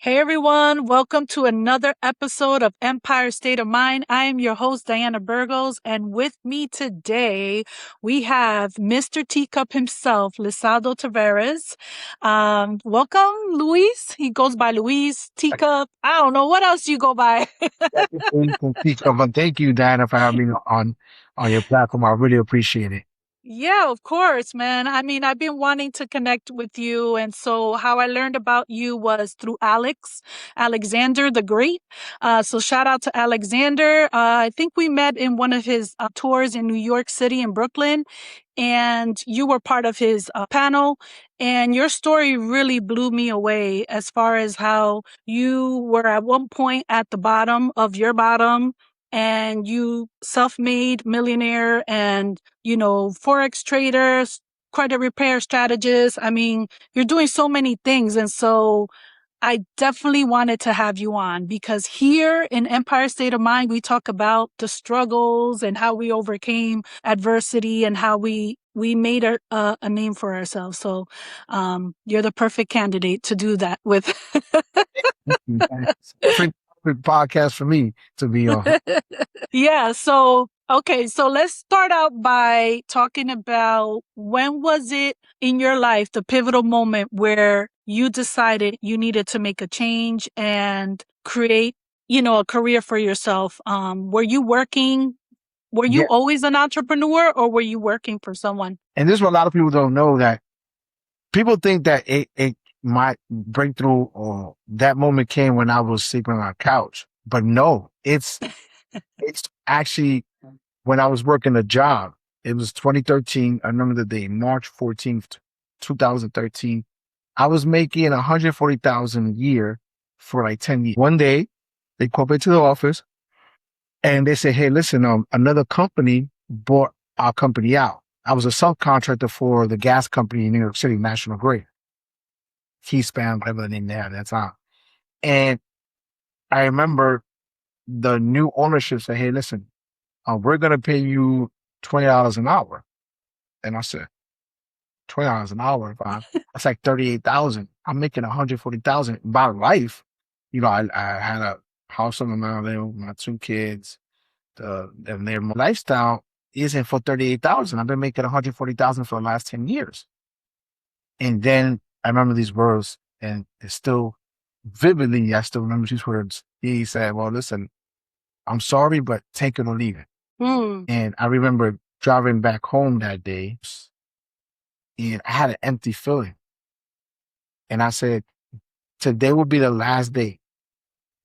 Hey everyone, welcome to another episode of Empire State of Mind. I am your host, Diana Burgos, and with me today we have Mr. Teacup himself, Lisaldo Tavarez. Welcome, Luis. He goes by Luis, Teacup. I don't know what else you go by. Teacup, but thank you, Diana, for having me on your platform. I really appreciate it. Yeah, of course, man. I mean, I've been wanting to connect with you. And so how I learned about you was through Alexander the Great. So shout out to Alexander. I think we met in one of his tours in New York City and Brooklyn, and you were part of his panel. And your story really blew me away as far as how you were at one point at the bottom of your bottom and you self-made millionaire and forex traders, credit repair strategists. I mean, you're doing so many things. And so I definitely wanted to have you on because here in Empire State of Mind, we talk about the struggles and how we overcame adversity and how we made a name for ourselves. So you're the perfect candidate to do that with. It's a perfect podcast for me to be on. Yeah. So, okay. So let's start out by talking about when was it in your life, the pivotal moment where you decided you needed to make a change and create, a career for yourself? Were you working? Were you Yeah, always an entrepreneur or were you working for someone? and this is what a lot of people don't know, that people think that it my breakthrough or that moment came when I was sleeping on a couch, but no, it's actually when I was working a job. It was 2013. I remember the day, March 14th, 2013. I was making 140,000 a year for like 10 years. One day, they called me to the office and they said, "Hey, listen, another company bought our company out." I was a subcontractor for the gas company in New York City, National Grid, Keyspan, whatever the name they had at that time. And I remember the new ownership said, "Hey, listen, we're going to pay you $20 an hour." And I said, $20 an hour, that's like 38,000. I'm making 140,000 by life. I had a house on the mountain with my two kids. And their lifestyle isn't for 38,000. I've been making 140,000 for the last 10 years. And then I remember these words, and it's still vividly, I still remember these words. He said, "Well, listen, I'm sorry, but take it or leave it." Mm. And I remember driving back home that day, and I had an empty feeling. And I said, today will be the last day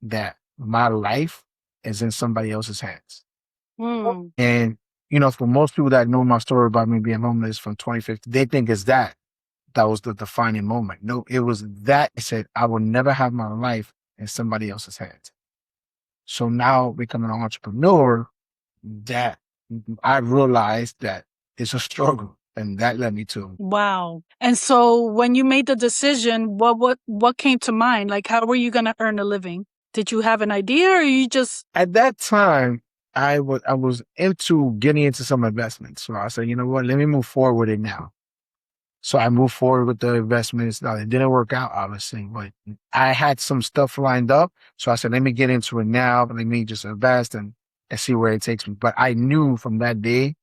that my life is in somebody else's hands. Mm. And, for most people that know my story about me being homeless from 2015, they think it's that was the defining moment. No, it was that I said, I will never have my life in somebody else's hands. So now becoming an entrepreneur, that I realized that it's a struggle. And that led me to. Wow. And so when you made the decision, what came to mind? Like, how were you going to earn a living? Did you have an idea or you just... At that time, I was into getting into some investments. So I said, you know what, let me move forward with it now. So I moved forward with the investments. Now, it didn't work out, obviously, but I had some stuff lined up. So I said, let me get into it now. Let me just invest and see where it takes me. But I knew from that day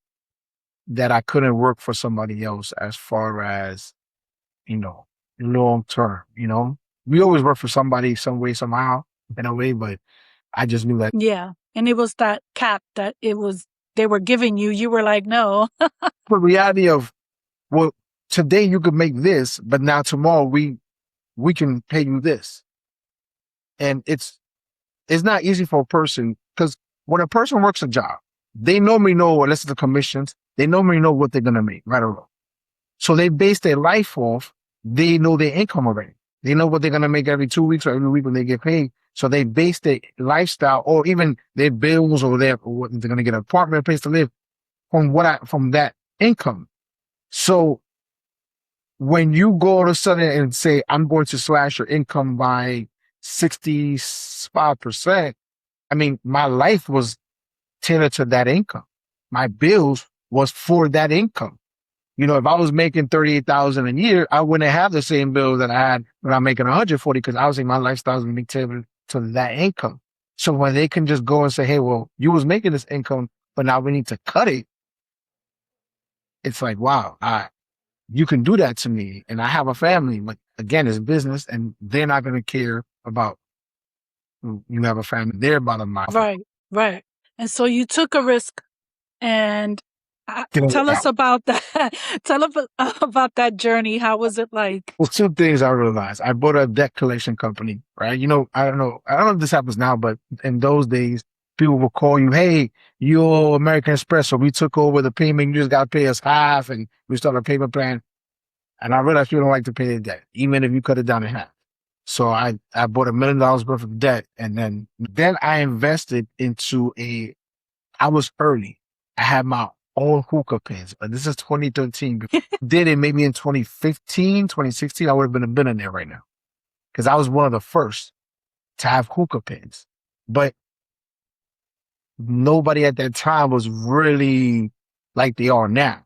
that I couldn't work for somebody else as far as, long term, We always work for somebody some way, somehow, in a way, but I just knew that. Yeah. And it was that cap that they were giving you. You were like, no. The reality of, well, today you could make this, but now tomorrow we can pay you this. And it's not easy for a person, because when a person works a job, they normally know, unless it's the commissions, they normally know what they're going to make, right or wrong. So they base their life off, they know their income already. They know what they're going to make every 2 weeks or every week when they get paid. So they base their lifestyle or even their bills or what they're going to get an apartment, a place to live from that income. So when you go all of a sudden and say, I'm going to slash your income by 65%, I mean, my life was tailored to that income. My bills was for that income. If I was making 38,000 a year, I wouldn't have the same bill that I had when I'm making 140 because obviously my lifestyle is going to be tailored to that income. So when they can just go and say, hey, well, you was making this income, but now we need to cut it. It's like, wow, you can do that to me. And I have a family, but again, it's business and they're not going to care about you have a family. They're bottom line. Right, right. And so you took a risk and tell us about that. Tell us about that journey. How was it like? Well, two things I realized. I bought a debt collection company, right? I don't know. I don't know if this happens now, but in those days, people will call you, hey, you owe American Express. So we took over the payment. You just got to pay us half. And we started a payment plan. And I realized you don't like to pay the debt, even if you cut it down in half. So I bought $1 million worth of debt. And then I invested into I was early. I had my own hookah pens, but this is 2013. Did it maybe in 2015, 2016, I would have been a billionaire right now. Because I was one of the first to have hookah pens. But nobody at that time was really like they are now.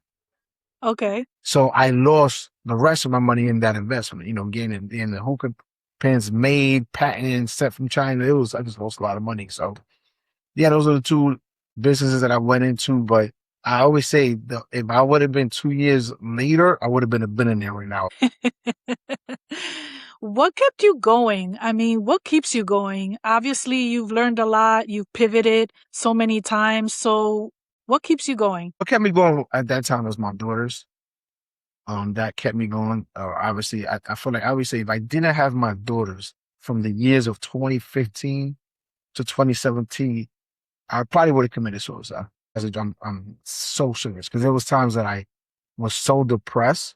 Okay. So I lost the rest of my money in that investment, getting in the hookah pens made, patented, sent from China. I just lost a lot of money. So yeah, those are the two businesses that I went into. But I always say if I would have been 2 years later, I would have been a billionaire right now. What kept you going? I mean, what keeps you going? Obviously, you've learned a lot. You've pivoted so many times. So what keeps you going? What kept me going at that time was my daughters. That kept me going. Obviously, I feel like I always say if I didn't have my daughters from the years of 2015 to 2017, I probably would have committed suicide. I'm so serious because there was times that I was so depressed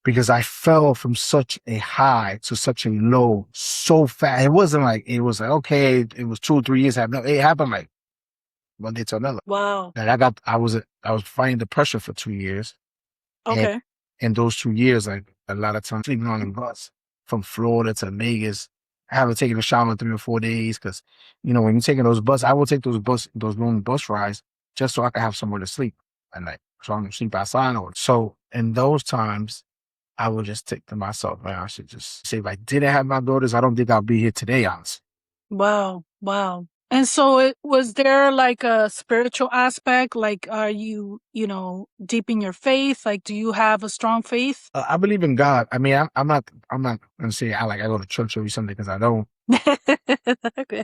because I fell from such a high to such a low so fast. It wasn't like okay, it was 2 or 3 years happened. No, it happened like one day to another. Wow. And I was fighting depression for 2 years. And Okay. in those 2 years, like a lot of times sleeping on the bus from Florida to Vegas. I haven't taken a shower in 3 or 4 days because, when you're taking those I will take those long bus rides just so I can have somewhere to sleep at night. So I don't sleep outside. So in those times, I would just think to myself, man, I should just say if I didn't have my daughters, I don't think I'll be here today, honestly. Wow. Wow. And so was there like a spiritual aspect? Like, are you, deep in your faith? Like, do you have a strong faith? I believe in God. I mean, I'm not gonna say I go to church every Sunday because I don't. Okay.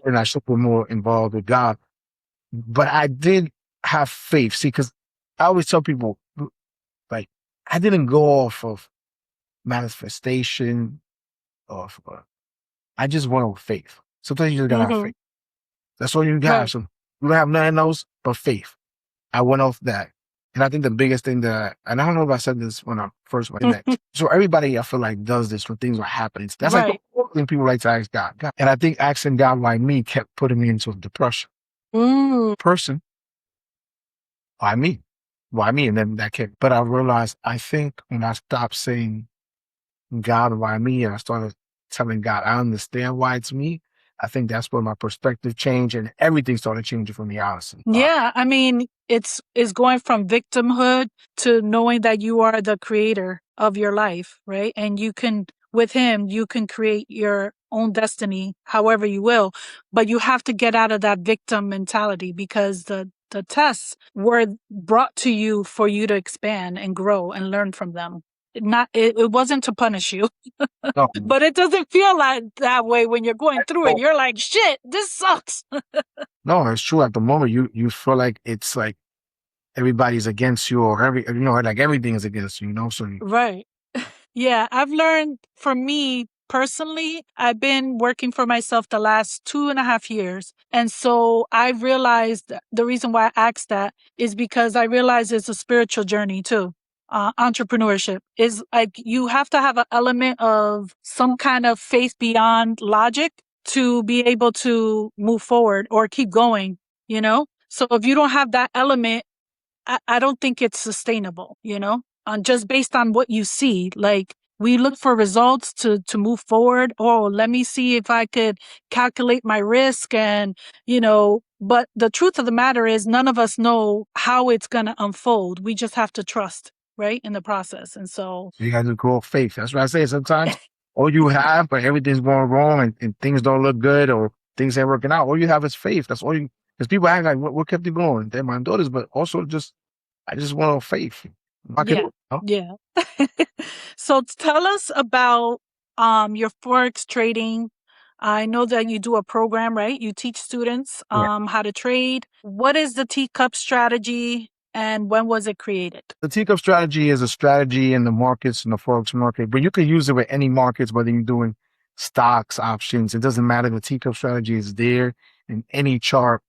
And I should be more involved with God. But I did have faith. See, because I always tell people, like, I didn't go off of manifestation of, I just went with faith. Sometimes you just gotta have Hmm. faith. That's all you have. Right. So you don't have nothing else but faith. I went off that. And I think the biggest thing and I don't know if I said this when I first went that. So everybody I feel like does this when things are happening. That's like Right. the thing people like to ask God. And I think asking God why me kept putting me into depression. Person, why me? Why me? And then that kept, but I realized, I think when I stopped saying, God, why me? And I started telling God, I understand why it's me. I think that's where my perspective changed and everything started changing for me, honestly. Yeah, I mean, it's going from victimhood to knowing that you are the creator of your life, right? And with him, you can create your own destiny however you will, but you have to get out of that victim mentality because the tests were brought to you for you to expand and grow and learn from them. It wasn't to punish you. No, But it doesn't feel like that way when you're going through it. You're like, shit, this sucks. no, it's true. At the moment, you feel like it's like everybody's against you or like everything is against you, So Right. Yeah, I've learned for me personally, I've been working for myself the last 2.5 years. And so I realized the reason why I asked that is because I realize it's a spiritual journey too. Entrepreneurship is like you have to have an element of some kind of faith beyond logic to be able to move forward or keep going, So if you don't have that element, I don't think it's sustainable, just based on what you see. Like we look for results to move forward. Oh, let me see if I could calculate my risk and, But the truth of the matter is, none of us know how it's going to unfold. We just have to trust, right, in the process. And so, You got to grow faith. That's what I say. Sometimes all you have, but everything's going wrong and things don't look good or things ain't working out. All you have is faith. That's all you, because people act like, what kept you going? They're my daughters, but also just, I just want faith. I could do yeah, it. You know? yeah. So tell us about your forex trading. I know that you do a program, right? You teach students Yeah. how to trade. What is the Teacup strategy, and when was it created? The Teacup strategy is a strategy in the markets, in the forex market, but you can use it with any markets, whether you're doing stocks, options. It doesn't matter. The Teacup strategy is there in any chart,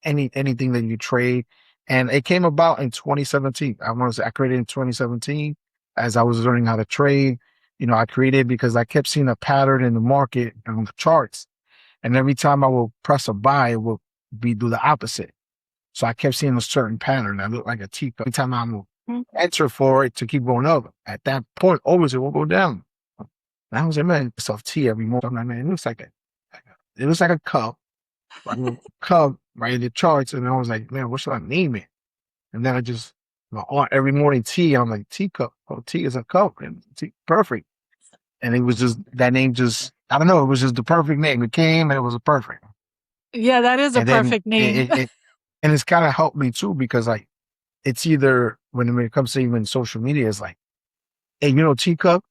anything that you trade. And it came about in 2017. I created in 2017 as I was learning how to trade. You know, I created because I kept seeing a pattern in the market and on the charts. And every time I will press a buy, it will do the opposite. So I kept seeing a certain pattern that looked like a teacup. Every time I will Mhm. enter for it to keep going up, at that point, always it will go down. And I was like, man, it's off tea every morning. I'm like, man, it looks like a cup, like a cup, right in the charts. And I was like, man, what should I name it? And then I just, every morning tea, I'm like, teacup. Oh, tea is a cup. And tea, perfect. And it was just, that name just, I don't know, it was just the perfect name. It came and it was a perfect. Yeah, that is a And then perfect name. and it's kind of helped me too, because like, it's either when it comes to even social media, it's like, hey, teacup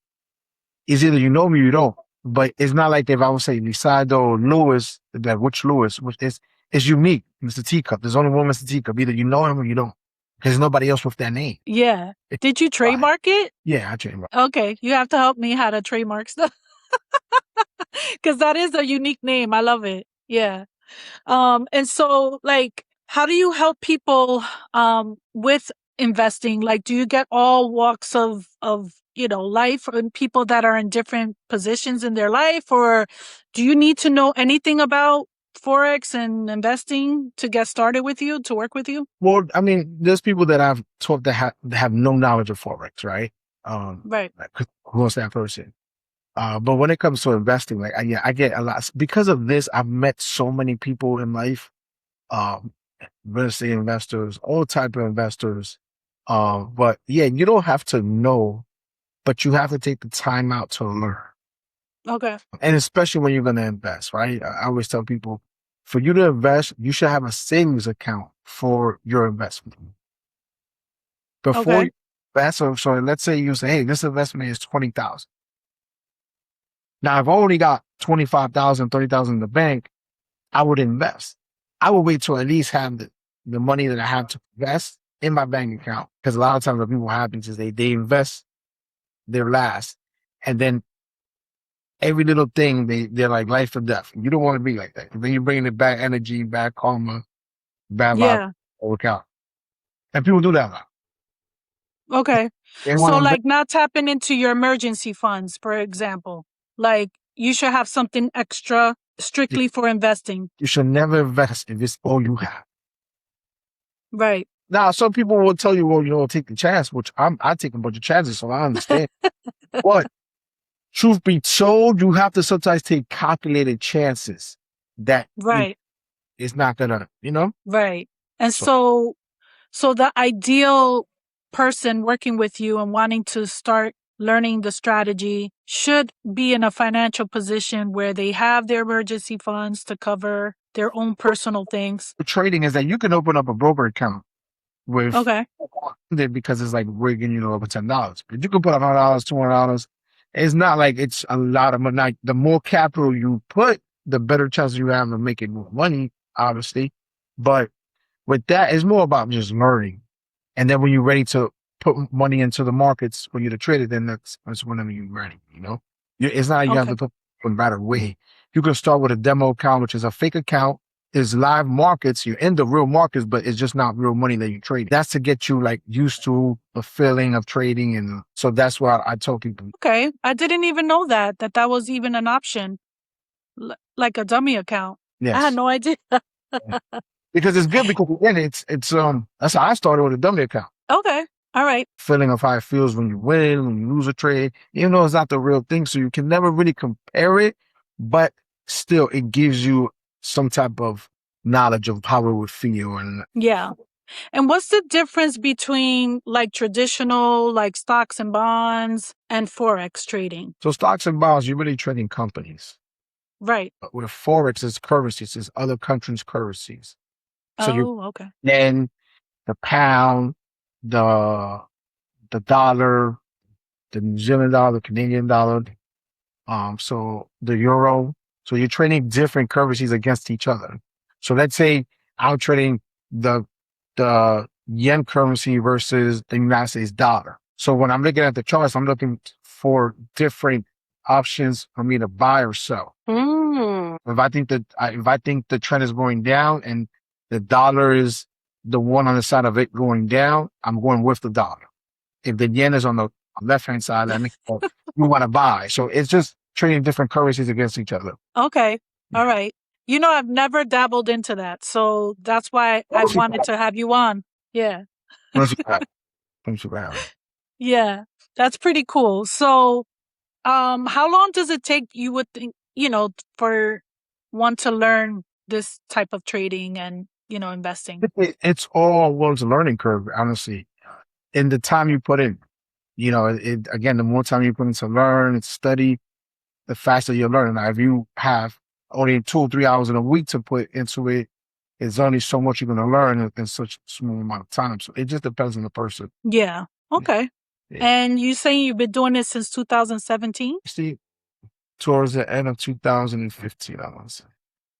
is either you know me or you don't. But it's not like if I would say Lisaldo or Lewis, like which Lewis, which is it's unique. Mr. Teacup. There's only one Mr. Teacup. Either you know him or you don't. There's nobody else with that name. Yeah. It's Did you fine. trademark it? Yeah, I trademark. Okay, you have to help me how to trademark stuff because that is a unique name. I love it. Yeah. And so like, how do you help people with investing? Like, do you get all walks of life and people that are in different positions in their life, or do you need to know anything about forex and investing to get started with you, to work with you? Well, I mean, there's people that I've taught that have no knowledge of forex, right? Right. Like, who's that person? But when it comes to investing, like I get a lot because of this. I've met so many people in life, um, real estate investors, all type of investors. But yeah, you don't have to know, but you have to take the time out to learn. Okay. And especially when you're going to invest, right? I always tell people, for you to invest, you should have a savings account for your investment. Before Okay. you invest, so let's say you say, hey, this investment is 20,000. Now, I've already got 25,000, 30,000 in the bank. I would invest. I would wait till at least have the money that I have to invest in my bank account. Because a lot of times what people happens is they invest their last. And then every little thing, they're like life or death. You don't want to be like that. Then you're bringing it back energy, bad karma, bad vibe, Yeah. work out. And people do that a lot. Okay. They want So to invest. like, not tapping into your emergency funds, for example. Like, you should have something extra strictly for investing. You should never invest if it's all you have. Right. Now, some people will tell you, well, take the chance, which I take a bunch of chances, so I understand. But truth be told, you have to sometimes take calculated chances that Right. it's not gonna, Right. And So so the ideal person working with you and wanting to start learning the strategy should be in a financial position where they have their emergency funds to cover their own personal things. trading is that you can open up a broker account with Okay. because it's like rigging, over $10. But you can put $100, $200. It's not like it's a lot of money. Like, the more capital you put, the better chance you have of making more money, obviously. But with that, it's more about just learning. And then when you're ready to put money into the markets for you to trade it, then that's whenever you're ready. It's not like you have Okay. to put in right away. You can start with a demo account, which is a fake account. It's live markets. You're in the real markets, but it's just not real money that you trade. That's to get you like used to the feeling of trading. And so that's why I tell people, Okay. I didn't even know that was even an option, like a dummy account. I had yes. no idea. Because it's good, because again, that's how I started with a dummy account. Okay. All right. Feeling of how it feels when you win, when you lose a trade, even though it's not the real thing. So you can never really compare it, but still it gives you some type of knowledge of how it would feel. And Yeah. And what's the difference between like traditional, like stocks and bonds and forex trading? so stocks and bonds, you're really trading companies. Right. But with forex, it's currencies, it's other countries' currencies. So you Oh, okay. then the pound, the dollar, the New Zealand dollar, the Canadian dollar, so the euro. So you're trading different currencies against each other. So let's say I'm trading the yen currency versus the United States dollar. So when I'm looking at the charts, I'm looking for different options for me to buy or sell. If I think that if I think the trend is going down and the dollar is the one on the side of it going down, I'm going with the dollar. If the yen is on the left hand side, that means you want to buy. So it's just trading different currencies against each other. Okay. All Yeah. right. You know, I've never dabbled into that. So that's why I wanted to have you on. Yeah. Thanks for having. Yeah. That's pretty cool. So, how long does it take, you would think, for one to learn this type of trading and, investing? It's all one's learning curve, honestly. In the time you put in, again, the more time you put in to learn and study, the faster you're learning. Now, if you have only 2 or 3 hours in a week to put into it, it's only so much you're going to learn in such a small amount of time. So it just depends on the person. Yeah. Okay. Yeah. And you saying you've been doing it since 2017? See, towards the end of 2015, I want to say.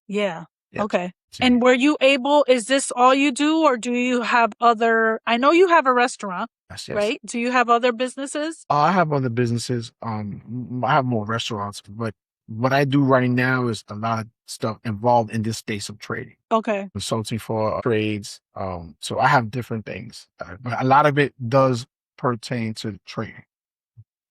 Yeah. Yeah. Okay. And were you able, is this all you do, or do you have other, I know you have a restaurant, Yes. right? Do you have other businesses? I have other businesses. I have more restaurants, but what I do right now is a lot of stuff involved in this space of trading, Okay. consulting for trades. So I have different things, but a lot of it does pertain to trading.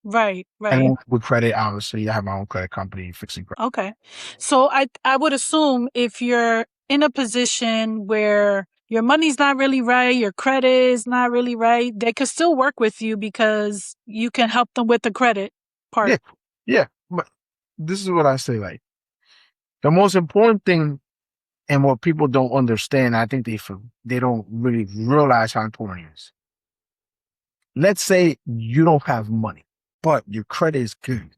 Right. Right. And with credit, obviously, I have my own credit company fixing credit. Okay. So I would assume if you're in a position where your money's not really right, your credit is not really right, they could still work with you because you can help them with the credit part. Yeah, yeah. But this is what I say: like the most important thing, and what people don't understand, I think they don't really realize how important it is. Let's say you don't have money, but your credit is good.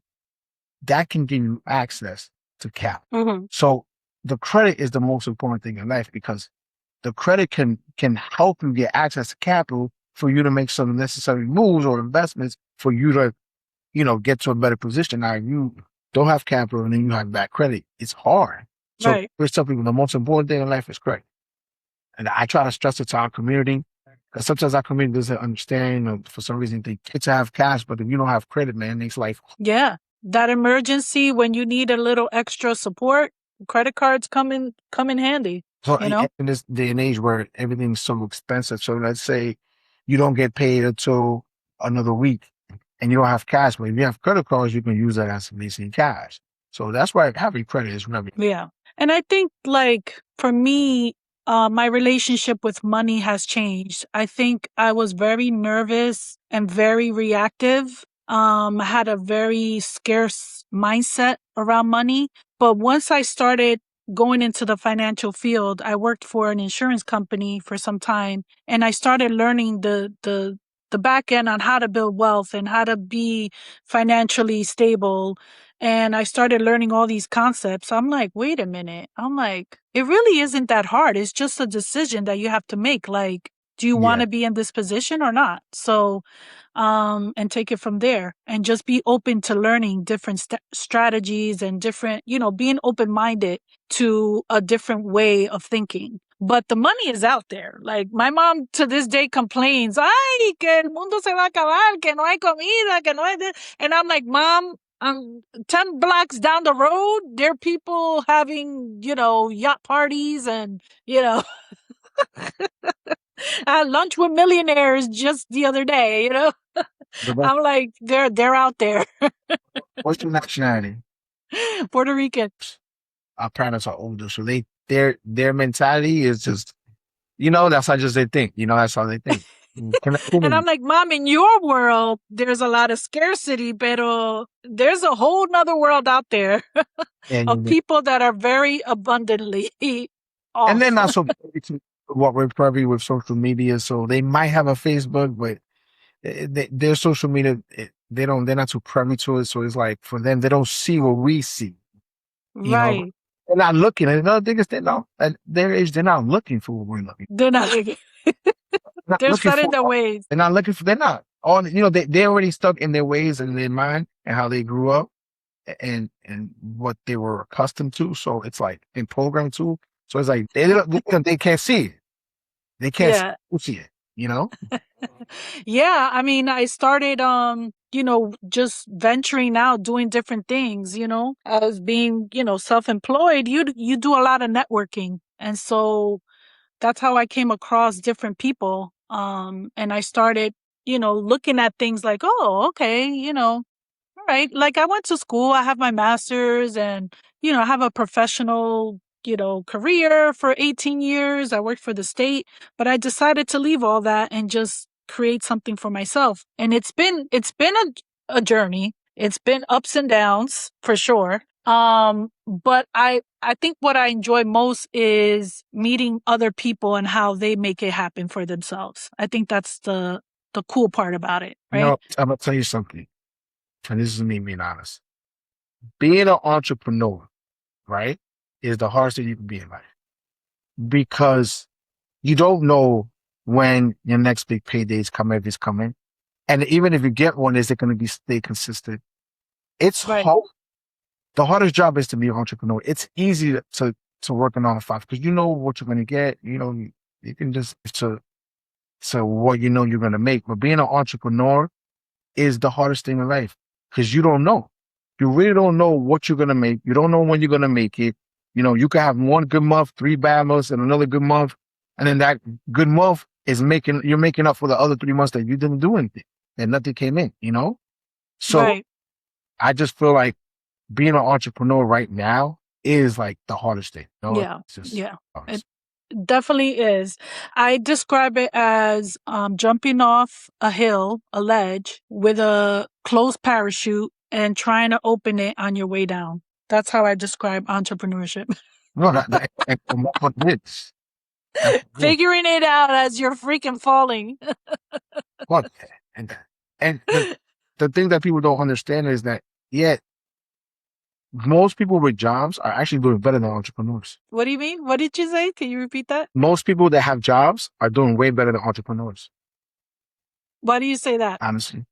That can give you access to capital. Mm-hmm. So the credit is the most important thing in life because the credit can help you get access to capital for you to make some necessary moves or investments for you to, get to a better position. Now, if you don't have capital and then you have bad credit, it's hard. So Right. for some people, the most important thing in life is credit. And I try to stress it to our community because sometimes our community doesn't understand, or for some reason they get to have cash, but if you don't have credit, man, it makes life. Yeah. That emergency when you need a little extra support, credit cards come in handy, So you know? in this day and age where everything's so expensive, so let's say you don't get paid until another week and you don't have cash, but if you have credit cards, you can use that as basically cash. So that's why having credit is really. Yeah. And I think, like, for me, my relationship with money has changed. I think I was very nervous and very reactive. Had a very scarce mindset around money. But once I started going into the financial field, I worked for an insurance company for some time, and I started learning the back end on how to build wealth and how to be financially stable, and I started learning all these concepts. I'm like, wait a minute. I'm like, it really isn't that hard. It's just a decision that you have to make. Like, do you want Yeah. to be in this position or not? So, and take it from there and just be open to learning different strategies and different, being open minded to a different way of thinking. But the money is out there. Like, my mom to this day complains, ay, que el mundo se va a acabar, que no hay comida, que no hay this. And I'm like, Mom, 10 blocks down the road, there are people having, yacht parties and, I had lunch with millionaires just the other day, I'm like, they're out there. What's your nationality? Puerto Rican. Our parents are older, so their mentality is just, that's how just they think. That's how they think. And I'm like, Mom, in your world, there's a lot of scarcity, pero there's a whole nother world out there of And people that are very abundantly And they're off. not so what we're probably with social media. So they might have a Facebook, but their social media, they're not too privy to it. So it's like for them, they don't see what we see. You know, Right. they're not looking. And another thing is they don't at their age, they're not looking for what we're looking. They're not. They're not They're looking set in for. their ways. They're not looking for. They're not. All they already stuck in their ways and their mind and how they grew up and what they were accustomed to. So it's like in program too. So it's like they can't see it. They can't Yeah. see it. You know. Yeah, I mean, I started just venturing out, doing different things, as being, self-employed, you do a lot of networking. And so that's how I came across different people. And I started, looking at things like, oh, okay, all right. Like I went to school, I have my master's and, I have a professional, career for 18 years. I worked for the state, but I decided to leave all that and just create something for myself. And it's been a journey. It's been ups and downs for sure. But I think what I enjoy most is meeting other people and how they make it happen for themselves. I think that's the cool part about it, right? I'm gonna tell you something, and this is me being honest. Being an entrepreneur, right, is the hardest thing you can be in life because you don't know when your next big payday is coming, if it's coming. And even if you get one, is it going to be stay consistent? It's Right. hard. The hardest job is to be an entrepreneur. It's easy to work on 9 to 5 because you know what you're going to get. You can just to what you know you're going to make. But being an entrepreneur is the hardest thing in life because you don't know. You really don't know what you're going to make. You don't know when you're going to make it. You can have one good month, 3 bad months, and another good month. And then that good month you're making up for the other 3 months that you didn't do anything and nothing came in. So Right. I just feel like being an entrepreneur right now is like the hardest thing. Yeah. It's just Yeah. It hardest. definitely is. I describe it as jumping off a hill, a ledge, with a closed parachute and trying to open it on your way down. That's how I describe entrepreneurship. No, that's what it is. That's what it is. Figuring it out as you're freaking falling. What? And the thing that people don't understand is that, yeah, most people with jobs are actually doing better than entrepreneurs. What do you mean? What did you say? Can you repeat that? Most people that have jobs are doing way better than entrepreneurs, Why do you say that? honestly.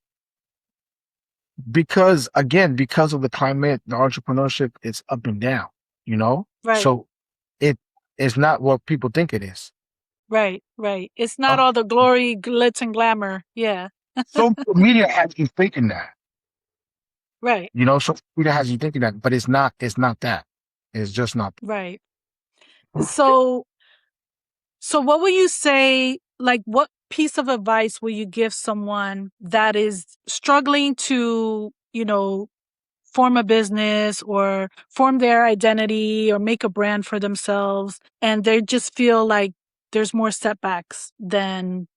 Because again, because of the climate, the entrepreneurship is up and down. Right. So it is not what people think it is. Right. Right. It's not Uh, all the glory, glitz, and glamour. Yeah. Social media has you thinking that. Right. Social media has you thinking that, but it's not that. It's just not. Right. So what will you say, like, what piece of advice will you give someone that is struggling to, form a business or form their identity or make a brand for themselves, and they just feel like there's more setbacks than,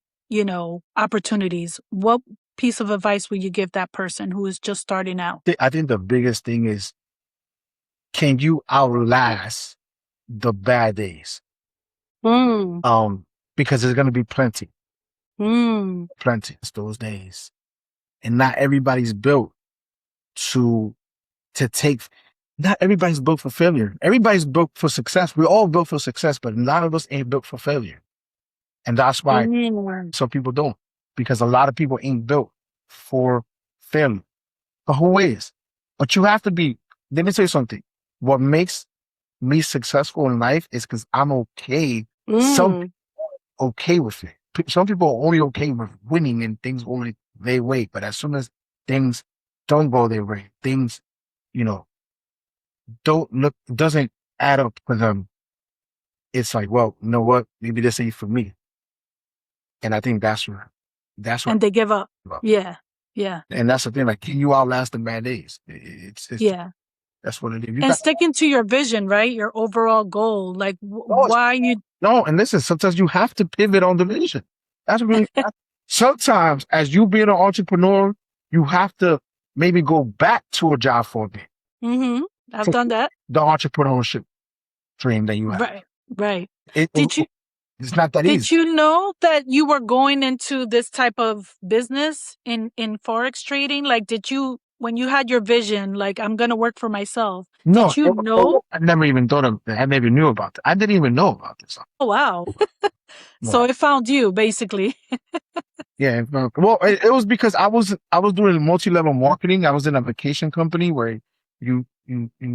opportunities? What piece of advice will you give that person who is just starting out? I think the biggest thing is, can you outlast the bad days? Mm. Because there's gonna be plenty, Mm. plenty of those days, and not everybody's built to to take. Not everybody's built for failure. Everybody's built for success. We're all built for success, but a lot of us ain't built for failure, and that's why Mm. some people don't. Because a lot of people ain't built for failure. But who is? But you have to be. Let me tell you something. What makes me successful in life is because I'm okay. Some Mm. okay with it. Some people are only okay with winning and things only their way. But as soon as things don't go their way, things, you know, doesn't add up for them. It's like, well, you know what? Maybe this ain't for me. And I think that's where And they give up. well, Yeah. Yeah. and that's the thing. Like, can you outlast the bad days? It's Yeah. that's what it is. You And got sticking to your vision, right? Your overall goal, like no, why you. no. And listen, sometimes you have to pivot on the vision. Sometimes, as you being an entrepreneur, you have to maybe go back to a job for a bit Mm-hmm. I've to done that. the entrepreneurship dream that you have. Right. Right. It, Did you it's not that easy. did you know that you were going into this type of business in forex trading? Like, did you when you had your vision, like I'm gonna work for myself? No, Did you know? I never even thought of that. I never knew about that. I didn't even know about this. Oh wow! So Right. it found you basically. Yeah. Well, it was because I was doing multi-level marketing. I was in a vacation company where you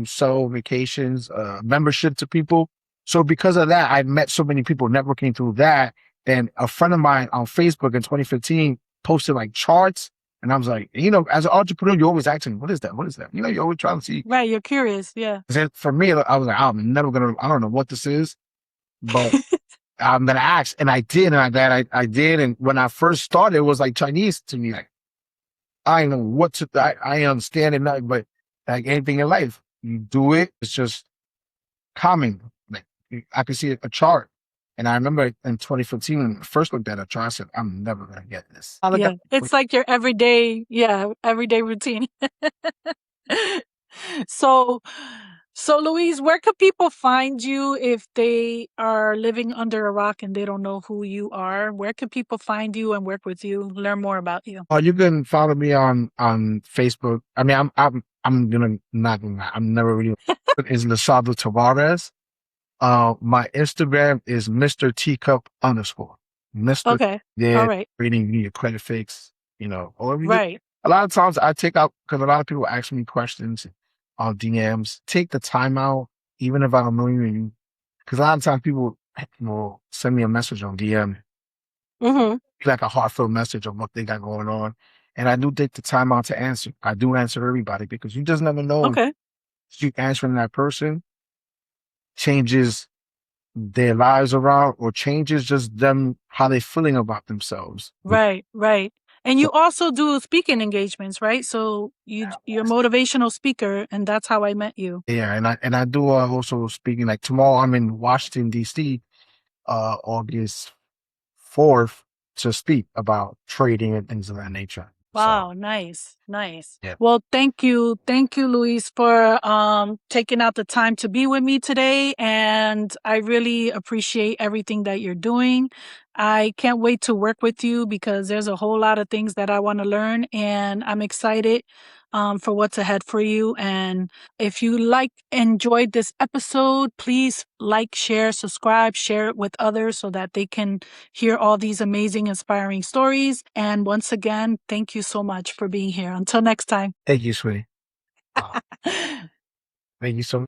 sell vacations, membership to people. So because of that, I met so many people networking through that. And a friend of mine on Facebook in 2015 posted like charts. And I was like, as an entrepreneur, you're always asking, what is that? What is that? You're always trying to see. Right. You're curious. Yeah. For me, I was like, I'm never I don't know what this is, but I'm gonna ask, and I did, and I'm glad I did. And when I first started, it was like Chinese to me. Like I know what to. I understand it now, but like anything in life, you do it. It's just common. Like I could see a chart, and I remember in 2015 when I first looked at a chart, I said, "I'm never gonna get this." I look at Yeah. It's like your everyday, yeah, everyday routine. So, so Louise, where could people find you if they are living under a rock and they don't know who you are? Where could people find you and work with you, learn more about you? you can follow me on Facebook. I mean, I'm gonna not gonna. I'm never really. Is Lisaldo Tavarez. My Instagram is Mr. Teacup _. Mr. Okay. All Yeah, right. reading your credit fix, or if you just, Right. a lot of times I take out, because a lot of people ask me questions on DMs. Take the time out, even if I don't know you, because a lot of times people will send me a message on DM, Mm-hmm. like a heartfelt message of what they got going on. And I do take the time out to answer. I do answer everybody because you just never know if Okay. you answering that person changes their lives around or changes just them how they feeling about themselves. Right. Right. And So you also do speaking engagements, right? So you're a motivational speaker, and that's how I met you. yeah, and I do also speaking like tomorrow I'm in Washington D.C. August 4th to speak about trading and things of that nature. So Wow, nice, nice. yeah, Well, thank you, Luis, for taking out the time to be with me today, and I really appreciate everything that you're doing. I can't wait to work with you because there's a whole lot of things that I want to learn, and I'm excited for what's ahead for you. And if you enjoyed this episode, please like, share, subscribe, share it with others so that they can hear all these amazing, inspiring stories. And once again, thank you so much for being here. Until next time. thank you, sweetie. Uh, thank you so much.